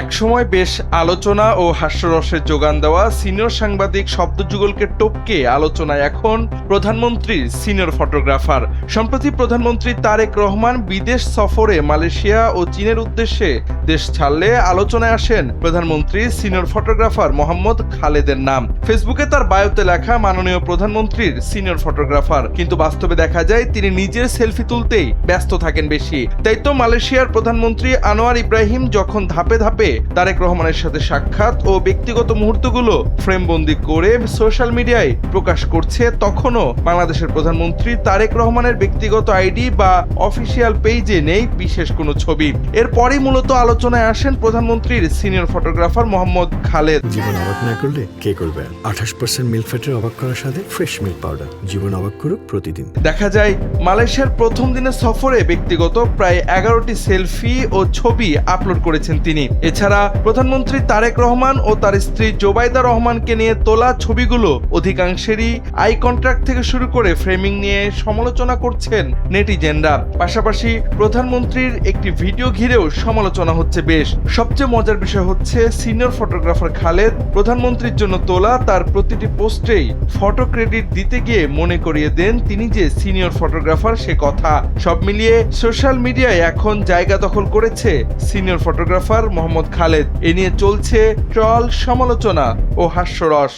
একসময় বেশ আলোচনা ও হাস্যরসের যোগান দেওয়া সিনিয়র সাংবাদিক শব্দযুগলকে টপকে আলোচনায় এখন প্রধানমন্ত্রীর সিনিয়র ফটোগ্রাফার। সম্প্রতি প্রধানমন্ত্রী তারেক রহমান বিদেশ সফরে মালয়েশিয়া ও চীনের উদ্দেশ্যে দেশ ছাড়লে আলোচনায় আসেন প্রধানমন্ত্রীর সিনিয়র ফটোগ্রাফার মোহাম্মদ খালেদের নাম। ফেসবুকে তার বায়োতে লেখা মাননীয় প্রধানমন্ত্রীর সিনিয়র ফটোগ্রাফার, কিন্তু বাস্তবে দেখা যায় তিনি নিজের সেলফি তুলতেই ব্যস্ত থাকেন বেশি। তাই তো মালয়েশিয়ার প্রধানমন্ত্রী আনোয়ার ইব্রাহিম যখন ধাপে ধাপে তারেক রহমানের সাথে সাক্ষাৎ ও ব্যক্তিগত মুহূর্তগুলো ফ্রেমবন্দি করে সোশ্যাল মিডিয়ায় প্রকাশ করছে, তখনও বাংলাদেশের প্রধানমন্ত্রী তারেক রহমানের ব্যক্তিগত আইডি বা অফিসিয়াল পেজে নেই বিশেষ কোনো ছবি। এরপরই মূলত আলোচনায় আসেন প্রধানমন্ত্রীর সিনিয়র ফটোগ্রাফার মোহাম্মদ খালেদ। জীবন অবাক না করলে কে করবে? 28% মিল্ক ফ্যাটের অবাক করার সাথে ফ্রেশ মিল্ক পাউডার। জীবন অবাক করুক প্রতিদিন। দেখা যায় মালয়েশিয়ার প্রথম দিনের সফরে ব্যক্তিগত প্রায় 11টি সেলফি ও ছবি আপলোড করেছেন তিনি। এছাড়া প্রধানমন্ত্রী তারেক রহমান ও তার স্ত্রী জোবাইদা রহমানকে নিয়ে তোলা ছবিগুলো অধিকাংশেরই আই কন্ট্রাক্ট থেকে শুরু করে ফ্রেমিং নিয়ে সমালোচনা করছেন নেটিজেনরা। পাশাপাশি প্রধানমন্ত্রীর একটি ভিডিও ঘিরেও সমালোচনা হচ্ছে বেশ। সবচেয়ে মজার বিষয় হচ্ছে সিনিয়র ফটোগ্রাফার খালেদ প্রধানমন্ত্রীর জন্য তোলা তার প্রতিটি পোস্টেই ফটো ক্রেডিট দিতে গিয়ে মনে করিয়ে দেন তিনি যে সিনিয়র ফটোগ্রাফার সে কথা। সব মিলিয়ে সোশ্যাল মিডিয়ায় এখন জায়গা দখল করেছে সিনিয়র ফটোগ্রাফার মোহাম্মদ খালেদ। এ নিয়ে চলছে ট্রল, সমালোচনা ও হাস্যরস।